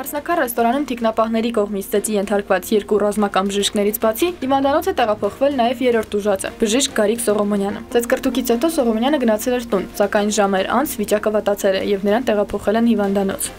Հարսնաքար ռեստորանում թիկնապահների կողմից ծեծի ենթարկված երկու ռազմական բժիշկներից բացի հիվանդանոց է տեղափոխվել նաև երրորդ ուժածը՝ բժիշկ Գարիկ Սողոմոնյանը։ Ծեծկրտուկից հետո Սողոմոնյանը գնացել էր տուն, սակայն ժամեր անց վիճակը վատացել է եւ նրան տեղափոխել են հիվանդանոց։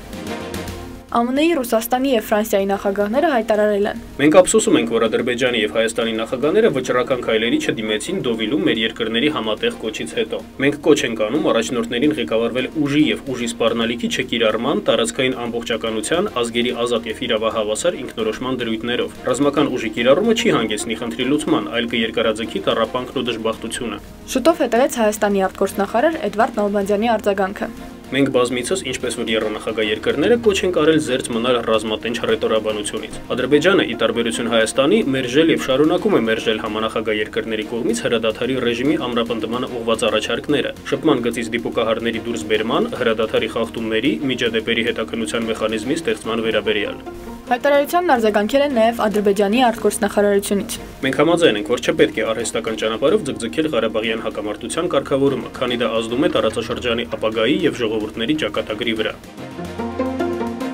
ԱՄՆ-ի, Ռուսաստանի եւ Ֆրանսիայի նախագահները հայտարարել են. Մենք ափսոսում ենք, որ Ադրբեջանի եւ Հայաստանի նախագահները վճռական քայլերի չդիմեցին Դովիլում մեր երկրների համատեղ կոչից հետո։ Մենք կոչ ենք անում առաջնորդներին ղեկավարվել ուժի եւ ուժի սպառնալիքի չկիրառման, տարածքային ամբողջականության, ազգերի ազատ եւ իրավահավասար ինքնորոշման դրույթներով։ Ռազմական ուժի կիրառումը չի հանգեցնի խնդրի լուծման, այլ կերկարաձգի տառապանքն ու դժբախտությունը։ Շուտով հետևեց Հայաստանի արտգործնախարար Էդվարդ Նալբանդյանի արձագանքը։ Մենք բազմիցս, ինչպես որ եռանախագահ երկրները, կոչ ենք արել զերծ մնալ ռազմատենչ հռետորաբանությունից։ Ադրբեջանը, ի տարբերություն Հայաստանի, մերժել եւ շարունակում է մերժել համանախագահ երկրների կողմից հրադադարի ռեժիմի ամրապնդմանը ուղղված առաջարկները, շփման գծից դիպուկահարների դուրսբերման, հրադադարի խախտումների, միջադեպերի հետաքննության մեխանիզմի ստեղծման վերաբերյալ։ Հայտարարությանն արձագանքել են նաև Ադրբեջանի արտգործնախարարությունից։ Մենք համաձայն ենք, որ չպետք է արհեստական ճանապարհով ձգձգել Ղարաբաղյան հակամարտության կարգավորումը, քանի դա ազդում է տարածաշրջանի ապագայի եւ ժողովուրդների ճակատագրի վրա։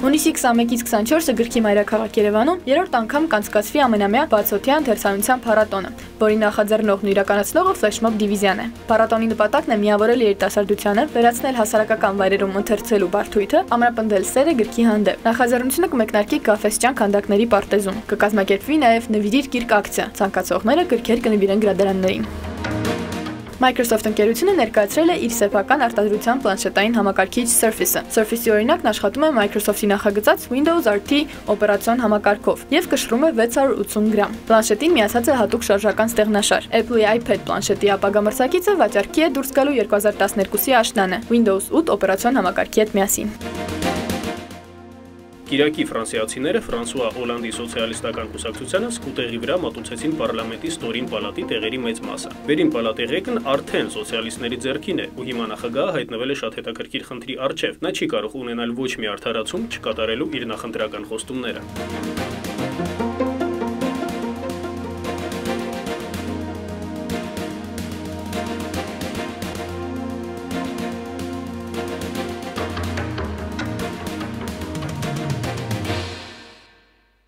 Հունիսի 21-ից 24-ը գրքի մայրաքաղաք Երևանում երրորդ անգամ կանցկացվի ամենամյա բացօթյա ընթերցանության փառատոնը, որի նախաձեռնողն ու իրականացնողը ֆլեշմոբ դիվիզիան է։ Փառատոնի նպատակն է միավորել երիտասարդությանը, վերացնել հասարակական վայրերում ընթերցելու բարդույթը, ամրապնդել սերը գրքի հանդեպ։ Նախաձեռնությունը կմեկնարկի Կաֆեսճան քանդակների պարտեզում։ Կկազմակերպվի նաև «Նվիրիր գիրք» ակցիա, ցանկացողները գրքեր կնվիրեն գրադարաններին։ Microsoft ընկերությունը ներկայացրել է իր սեփական արտադրության պլանշետային համակարգիչ Surface-ը։ Surface-ի օրինակն աշխատում է Microsoft-ի նախագծած Windows RT օպերացիոն համակարգով եւ կշռում է 680 գրամ։ Պլանշետին միացած է հատուկ շարժական ստեղնաշար։ Apple-ի iPad պլանշետի ապագա մրցակիցը վաճառքի է դուրս գալու 2012-ի աշնանը Windows 8 օպերացիոն համակարգի հետ միասին։ Կիրակի ֆրանսիացիները Ֆրանսուଆ Օլանդի սոցիալիստական կուսակցությանը սկուտերի վրա մատուցեցին պարլամենտի ստորին պալատի տեղերի մեծ մասը։ Վերին պալատի ղեկն արդեն սոցիալիստների ձեռքին է, ու հիմա նախագահը հայտնվել է շատ հետաքրքիր խնդրի առջև։ Նա չի կարող ունենալ ոչ մի արդարացում չկատարելու իր նախընտրական խոստումները։